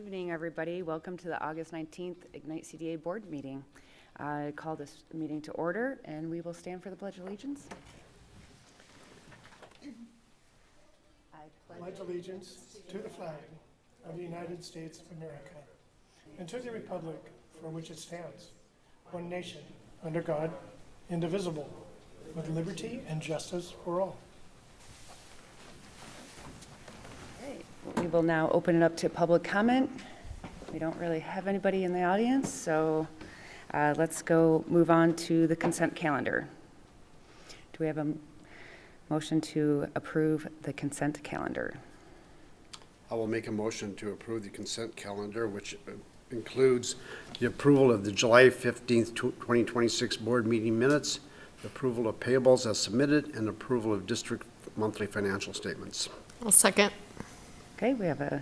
evening, everybody. Welcome to the August 19th Ignite CDA board meeting. I call this meeting to order, and we will stand for the Pledge of Allegiance. I pledge allegiance to the flag of the United States of America and to the republic for which it stands, one nation, under God, indivisible, with liberty and justice for all. We will now open it up to public comment. We don't really have anybody in the audience, so let's move on to the consent calendar. Do we have a motion to approve the consent calendar? I will make a motion to approve the consent calendar, which includes the approval of the July 15th, 2026 board meeting minutes, the approval of payables as submitted, and approval of district monthly financial statements. I'll second. Okay, we have a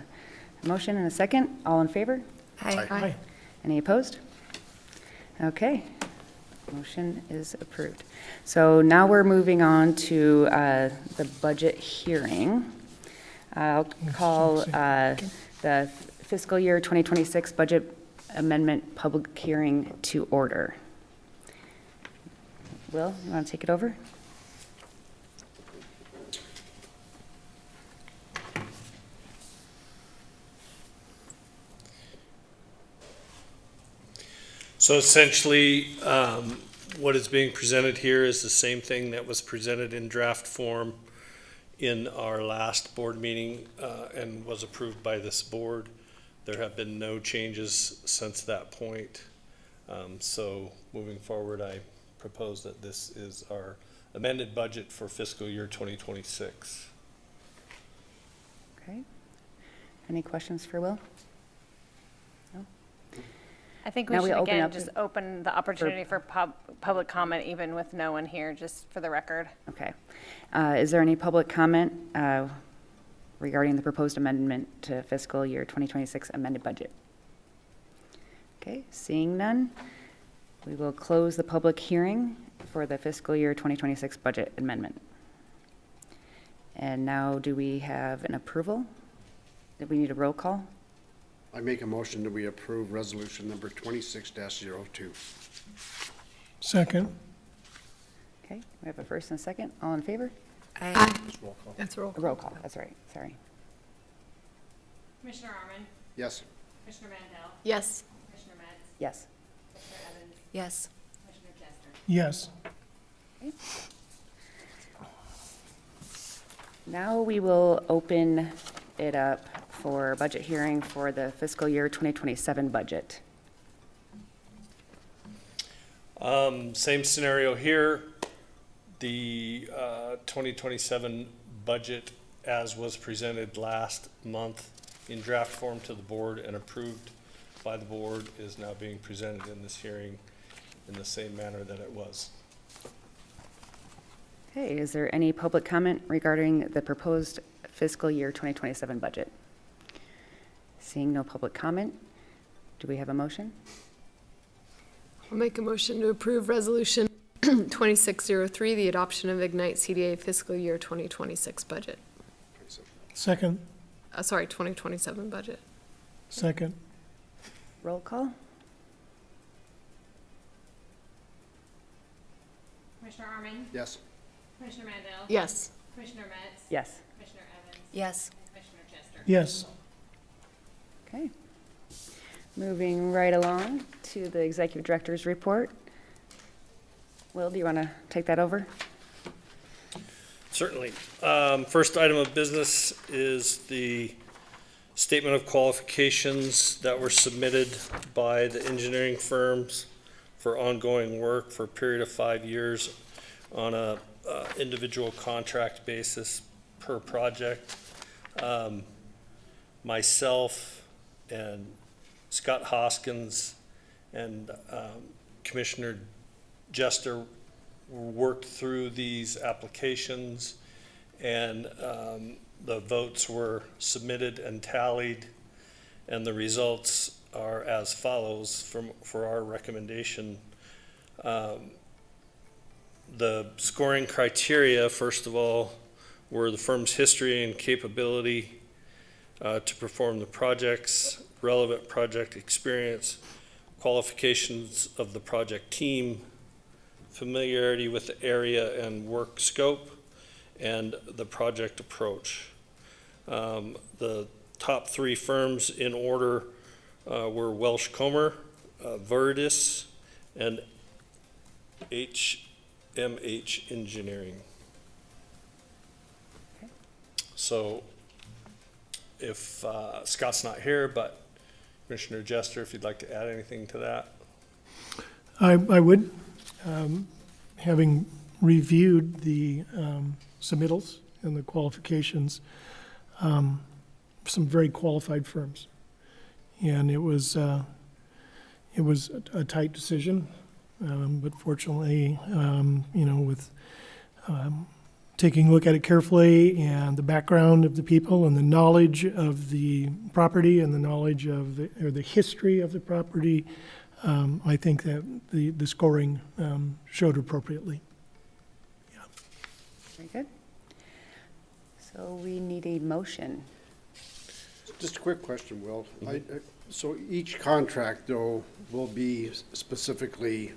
motion and a second. All in favor? Aye. Aye. Any opposed? Okay, motion is approved. So now we're moving on to the budget hearing. I'll call the fiscal year 2026 budget amendment public hearing to order. Will, you want to take it over? So essentially, what is being presented here is the same thing that was presented in draft form in our last board meeting and was approved by this board. There have been no changes since that point. So moving forward, I propose that this is our amended budget for fiscal year 2026. Okay. Any questions for Will? I think we Now we should open again up just open the opportunity for public comment, even with no one here, just for the record. Okay. Is there any public comment regarding the proposed amendment to fiscal year 2026 amended budget? Okay, seeing none, we will close the public hearing for the fiscal year 2026 budget amendment. And now do we have an approval? Do we need a roll call? I make a motion that we approve resolution number 26-02. Second. Okay, we have a first and a second. All in favor? Aye. Roll call. That's roll. A roll call, that's right, sorry. Commissioner Arman, Yes. Commissioner Mandel, Yes. Commissioner Metz, Yes. Commissioner Evans, Yes. Commissioner Chester. Yes. Now we will open it up for budget hearing for the fiscal year 2027 budget. Same scenario here. The 2027 budget, as was presented last month in draft form to the board and approved by the board, is now being presented in this hearing in the same manner that it was. Okay, is there any public comment regarding the proposed fiscal year 2027 budget? Seeing no public comment, do we have a motion? I'll make a motion to approve resolution 2603, the adoption of Ignite CDA fiscal year 2026 budget. Second. 2027 budget. Second. Roll call? Commissioner Arman, Yes. Commissioner Mandel, Yes. Commissioner Metz, Yes. Commissioner Evans, Yes. Commissioner Chester. Yes. Okay. Moving right along to the executive director's report. Will, do you want to take that over? Certainly. First item of business is the statement of qualifications that were submitted by the engineering firms for ongoing work for a period of 5 years on a individual contract basis per project. Myself and Scott Hoskins and Commissioner Jester worked through these applications, and the votes were submitted and tallied, and the results are as follows for our recommendation. The scoring criteria, first of all, were the firm's history and capability to perform the projects, relevant project experience, qualifications of the project team, familiarity with the area and work scope, and the project approach. The top three firms in order were Welsh Comer, Verdis, and HMH Engineering. So if Scott's not here, but Commissioner Jester, if you'd like to add anything to that. I would, having reviewed the submittals and the qualifications, some very qualified firms. And it was a tight decision, but fortunately, with taking a look at it carefully and the background of the people and the knowledge of the property and the knowledge of the history of the property, I think that the scoring showed appropriately. Very good. So we need a motion. Just a quick question, Will. So each contract, though, will be specifically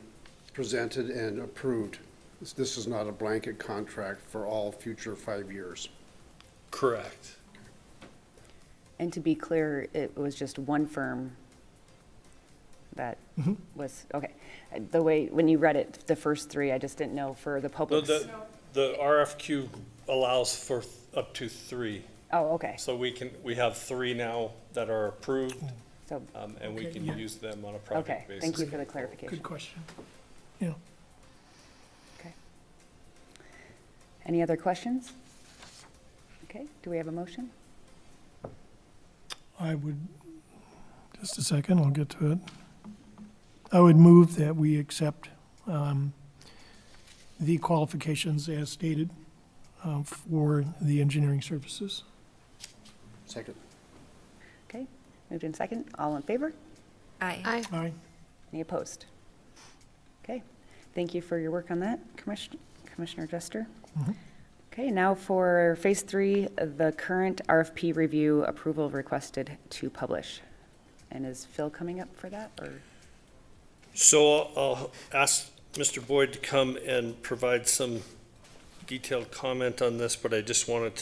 presented and approved. This is not a blanket contract for all future 5 years. Correct. And to be clear, it was just one firm that was, okay. The way, when you read it, the first three, I just didn't know for the No, public. the RFQ allows for up to three. Oh, okay. So we have three now that are approved, So, and we Okay, can yeah. use them on a okay, project basis. thank you for the clarification. Good question. Yeah. Okay. Any other questions? Okay, do we have a motion? I would, just a second, I'll get to it. I would move that we accept the qualifications as stated for the engineering services. Second. Okay, moved in second. All in favor? Aye. Aye. Any opposed? Okay, thank you for your work on that, Commissioner Jester. Okay, now for phase three, the current RFP review approval requested to publish. And is Phil coming up for that, or? So I'll ask Mr. Boyd to come and provide some detailed comment on this, but I just wanted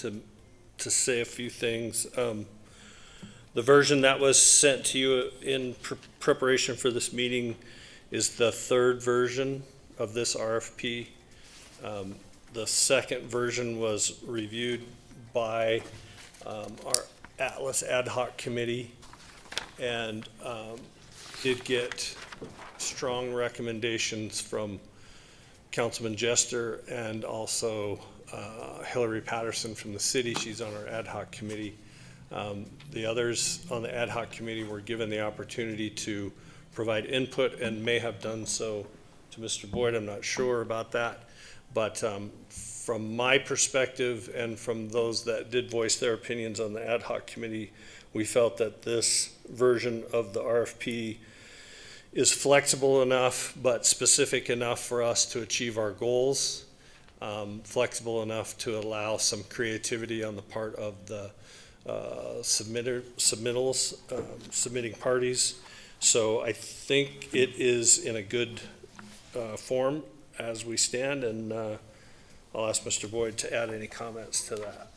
to say a few things. The version that was sent to you in preparation for this meeting is the third version of this RFP. The second version was reviewed by our Atlas Ad Hoc Committee and did get strong recommendations from Councilman Jester and also Hillary Patterson from the city. She's on our ad hoc committee. The others on the ad hoc committee were given the opportunity to provide input and may have done so to Mr. Boyd. I'm not sure about that. But from my perspective and from those that did voice their opinions on the ad hoc committee, we felt that this version of the RFP is flexible enough but specific enough for us to achieve our goals, flexible enough to allow some creativity on the part of the submittals, submitting parties. So I think it is in a good form as we stand, and I'll ask Mr. Boyd to add any comments to that.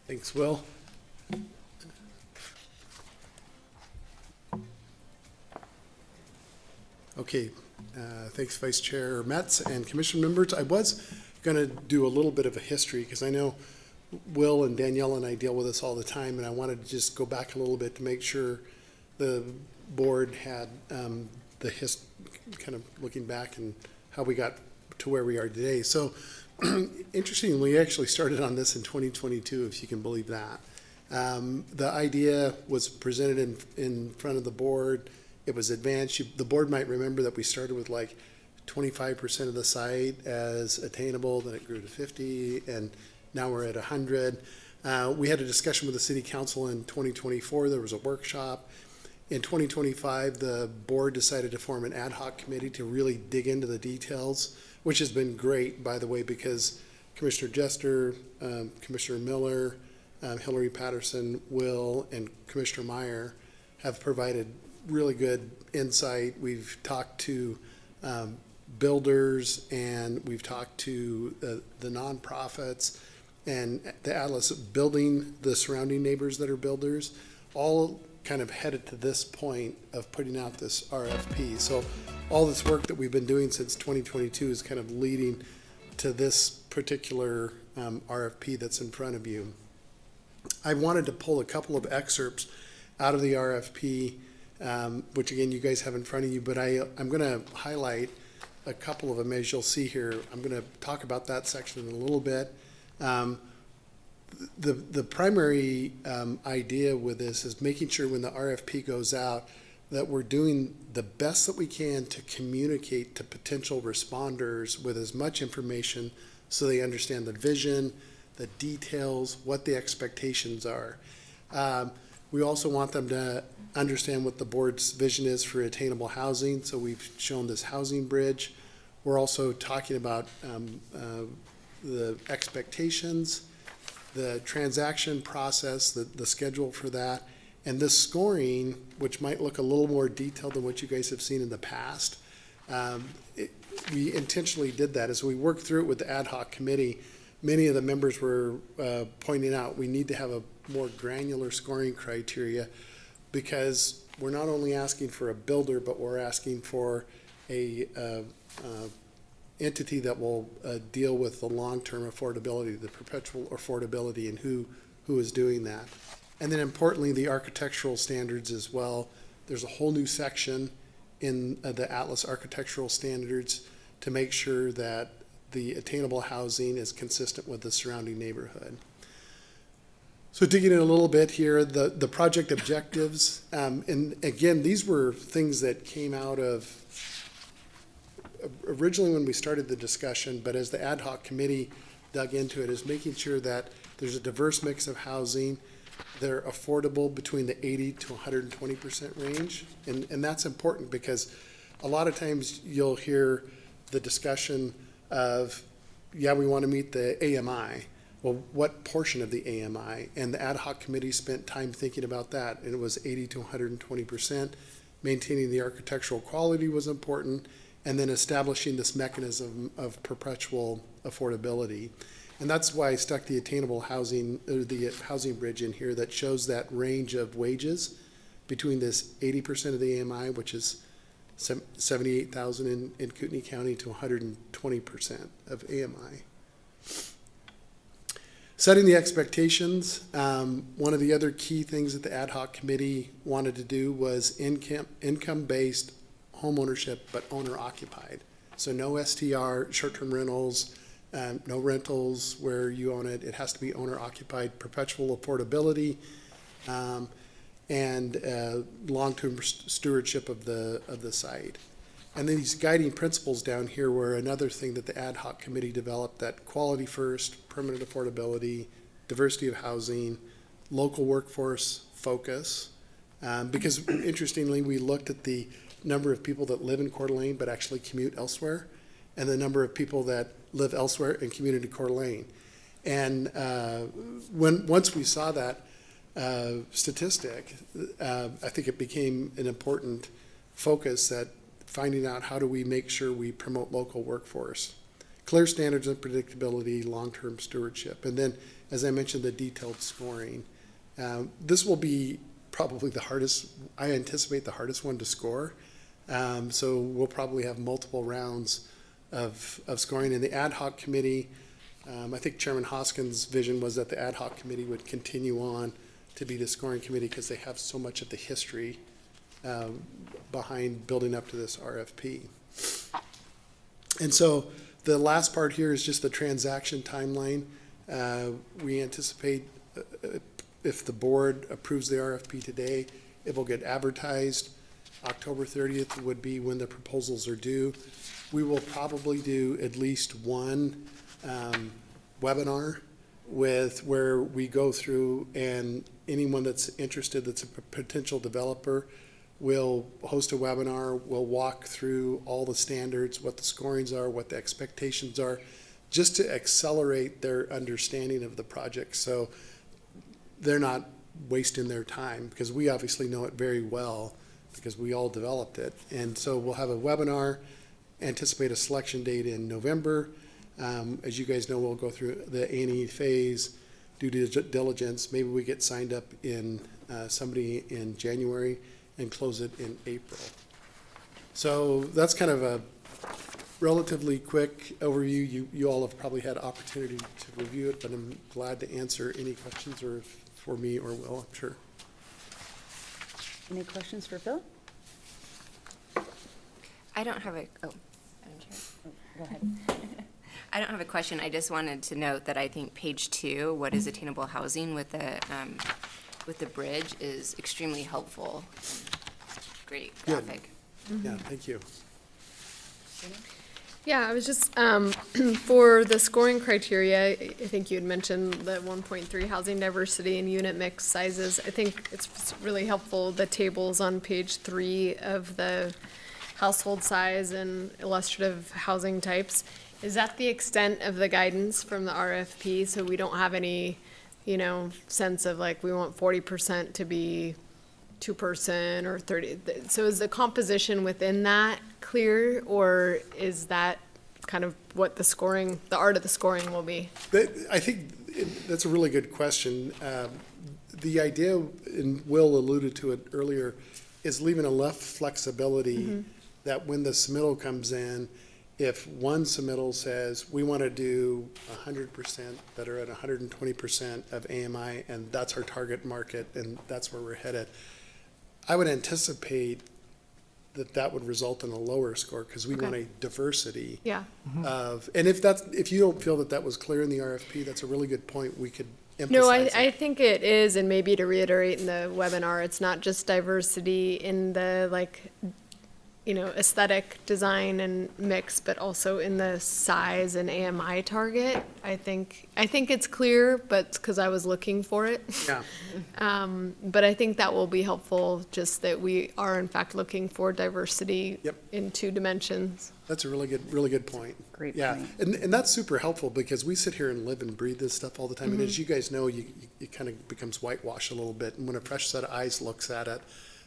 Thanks, Will. Okay, thanks Vice Chair Metz and Commission members. I was going to do a little bit of a history because I know Will and Danielle and I deal with this all the time, and I wanted to just go back a little bit to make sure the board had kind of looking back and how we got to where we are today. So interestingly, we actually started on this in 2022, if you can believe that. The idea was presented in front of the board. It was advanced. The board might remember that we started with like 25% of the site as attainable, then it grew to 50, and now we're at 100. We had a discussion with the city council in 2024. There was a workshop, In 2025, the board decided to form an ad hoc committee to really dig into the details, which has been great, by the way, because Commissioner Jester, Commissioner Miller, Hillary Patterson, Will, and Commissioner Meyer have provided really good insight. We've talked to builders, and we've talked to the nonprofits and the Atlas building, the surrounding neighbors that are builders, all kind of headed to this point of putting out this RFP. So all this work that we've been doing since 2022 is kind of leading to this particular RFP that's in front of you. I wanted to pull a couple of excerpts out of the RFP, which again, you guys have in front of you, but I'm going to highlight a couple of them as you'll see here. I'm going to talk about that section in a little bit. The primary idea with this is making sure when the RFP goes out that we're doing the best that we can to communicate to potential responders with as much information so they understand the vision, the details, what the expectations are. We also want them to understand what the board's vision is for attainable housing, so we've shown this housing bridge. We're also talking about the expectations, the transaction process, the schedule for that, and this scoring, which might look a little more detailed than what you guys have seen in the past. We intentionally did that. As we worked through it with the ad hoc committee, many of the members were pointing out we need to have a more granular scoring criteria because we're not only asking for a builder, but we're asking for a entity that will deal with the long-term affordability, the perpetual affordability, and who is doing that. And then importantly, the architectural standards as well. There's a whole new section in the Atlas architectural standards to make sure that the attainable housing is consistent with the surrounding neighborhood. So digging in a little bit here, the project objectives, and again, these were things that came out of originally when we started the discussion, but as the ad hoc committee dug into it, is making sure that there's a diverse mix of housing. They're affordable between the 80 to 120% range. And that's important because a lot of times you'll hear the discussion of, yeah, we want to meet the AMI. Well, what portion of the AMI? And the ad hoc committee spent time thinking about that, and it was 80 to 120%. Maintaining the architectural quality was important, and then establishing this mechanism of perpetual affordability. And that's why I stuck the attainable housing, or the housing bridge in here that shows that range of wages between this 80% of the AMI, which is 78,000 in Kootenai County, to 120% of AMI. Setting the expectations, one of the other key things that the ad hoc committee wanted to do was income-based homeownership, but owner-occupied. So no STR, short-term rentals, no rentals where you own it. It has to be owner-occupied, perpetual affordability, and long-term stewardship of the site. And then these guiding principles down here were another thing that the ad hoc committee developed, that quality first, permanent affordability, diversity of housing, local workforce focus. Because interestingly, we looked at the number of people that live in Coeur d'Alene but actually commute elsewhere, and the number of people that live elsewhere and commute into Coeur d'Alene. And once we saw that statistic, I think it became an important focus that finding out how do we make sure we promote local workforce. Clear standards of predictability, long-term stewardship, and then, as I mentioned, the detailed scoring. This will be probably the hardest, I anticipate the hardest one to score. So we'll probably have multiple rounds of scoring. In the ad hoc committee, I think Chairman Hoskins' vision was that the ad hoc committee would continue on to be the scoring committee because they have so much of the history behind building up to this RFP. And so the last part here is just the transaction timeline. We anticipate if the board approves the RFP today, it will get advertised. October 30th would be when the proposals are due. We will probably do at least one webinar where we go through, and anyone that's interested that's a potential developer We'll host a webinar, we'll walk through all the standards, what the scorings are, what the expectations are, just to accelerate their understanding of the project, so they're not wasting their time, because we obviously know it very well, because we all developed it. And so we'll have a webinar, anticipate a selection date in November. As you guys know, we'll go through the A&E phase, due diligence. Maybe we get signed up in, somebody in January and close it in April. So that's kind of a relatively quick overview. You all have probably had opportunity to review it, but I'm glad to answer any questions, or for me or Will, I'm sure. Any questions for Phil? I don't have a, oh, Madam Chair. Go ahead. I don't have a question. I just wanted to note that I think page 2, what is attainable housing with the bridge, is extremely helpful. Great Good. graphic. Yeah, thank you. Yeah, I was just, for the scoring criteria, I think you had mentioned the 1.3 housing diversity and unit mix sizes. I think it's really helpful, the tables on page 3 of the household size and illustrative housing types. Is that the extent of the guidance from the RFP? So we don't have any, sense of like, we want 40% to be 2-person or 30. So is the composition within that clear, or is that kind of what the scoring, the art of the scoring will be? I think that's a really good question. The idea, and Will alluded to it earlier, is leaving enough flexibility that when the submittal comes in, if one submittal says, we want to do 100% that are at 120% of AMI, and that's our target market, and that's where we're headed, I would anticipate that would result in a lower score, because we want a diversity Yeah. of, and if you don't feel that was clear in the RFP, that's a really good point. We could No, emphasize I it. think it is, and maybe to reiterate in the webinar, it's not just diversity in the aesthetic design and mix, but also in the size and AMI target. I think it's clear, but because I was looking for it. Yeah. But I think that will be helpful, just that we are in fact looking for diversity Yep. in 2 dimensions. That's a really good point. Great Yeah, point. and that's super helpful, because we sit here and live and breathe this stuff all the time. And as you guys know, it kind of becomes whitewash a little bit. And when a fresh set of eyes looks at it,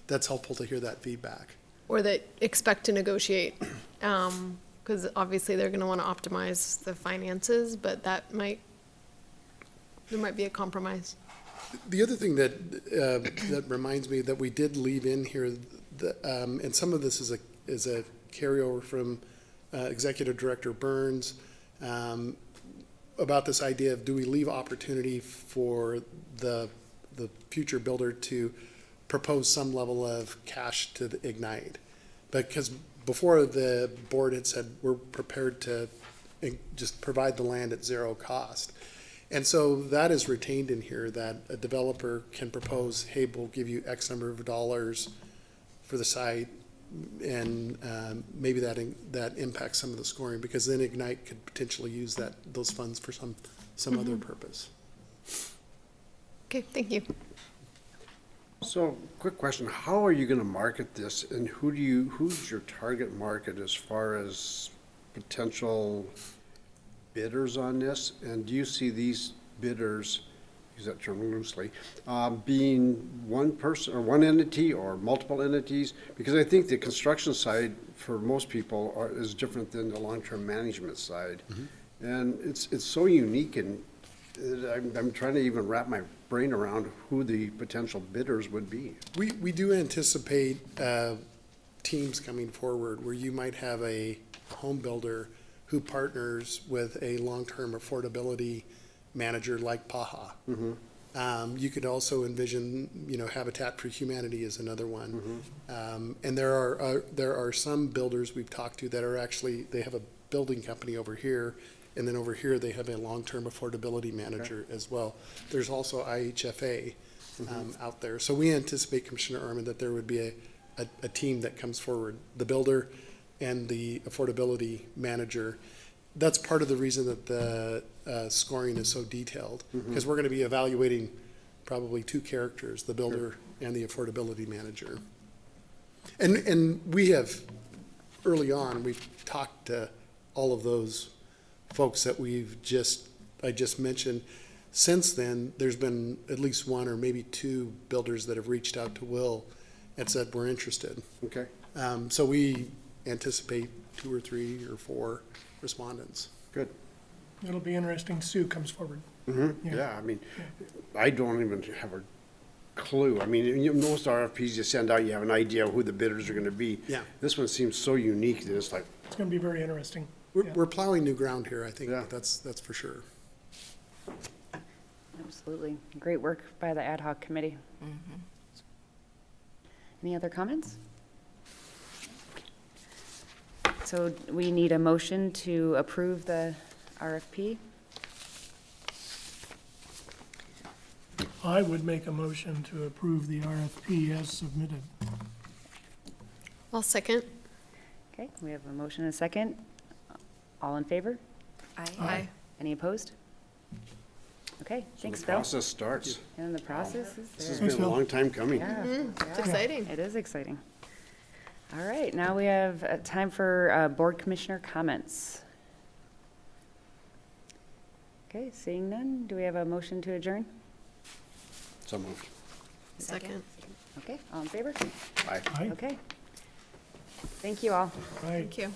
that's helpful to hear that feedback. Or that expect to negotiate, because obviously they're gonna wanna optimize the finances, but there might be a compromise. The other thing that reminds me that we did leave in here, and some of this is a carryover from Executive Director Burns, about this idea of, do we leave opportunity for the future builder to propose some level of cash to the Ignite? Because before, the board had said, we're prepared to just provide the land at 0 cost. And so that is retained in here, that a developer can propose, hey, we'll give you X number of dollars for the site, and maybe that impacts some of the scoring, because then Ignite could potentially use those funds for some other purpose. Okay, thank you. So, quick question, how are you gonna market this, and who's your target market as far as potential bidders on this? And do you see these bidders, use that term loosely, being one person or one entity or multiple entities? Because I think the construction side for most people is different than the long-term management side. And it's so unique, and I'm trying to even wrap my brain around who the potential bidders would be. We do anticipate teams coming forward where you might have a home builder who partners with a long-term affordability manager like PAHA. You could also envision, Habitat for Humanity is another one. And there are some builders we've talked to that are actually, they have a building company over here, and then over here, they have a long-term affordability manager as well. There's also IHFA out there. So we anticipate, Commissioner Arman, that there would be a team that comes forward, the builder and the affordability manager. That's part of the reason that the scoring is so detailed, because we're going to be evaluating probably 2 characters, the builder and the affordability manager. And we have, early on, we've talked to all of those folks that I just mentioned. Since then, there's been at least one or maybe two builders that have reached out to Will and said, we're interested. Okay. So we anticipate 2 or 3 or 4 respondents. Good. It'll be interesting. Sue comes forward. Yeah, I mean, I don't even have a clue. I mean, most RFPs you send out, you have an idea of who the bidders are gonna be. Yeah. This one seems so unique that it's like, It's going to be very interesting. We're, Yeah. we're plowing new ground here, I think. Yeah. That's for sure. Absolutely. Great work by the ad hoc committee. Any other comments? So we need a motion to approve the RFP. I would make a motion to approve the RFP as submitted. I'll second. Okay, we have a motion and a second. All in favor? Aye. Any opposed? Okay, so thanks, the Bill. process starts. And the process This is has there. been a long time coming. Yeah, It's yeah. exciting. It is exciting. All right, now we have time for board commissioner comments. Okay, seeing none, do we have a motion to adjourn? So moved. Second. Okay, all in favor? Aye. Aye. Okay. Thank you all. Aye. Thank you.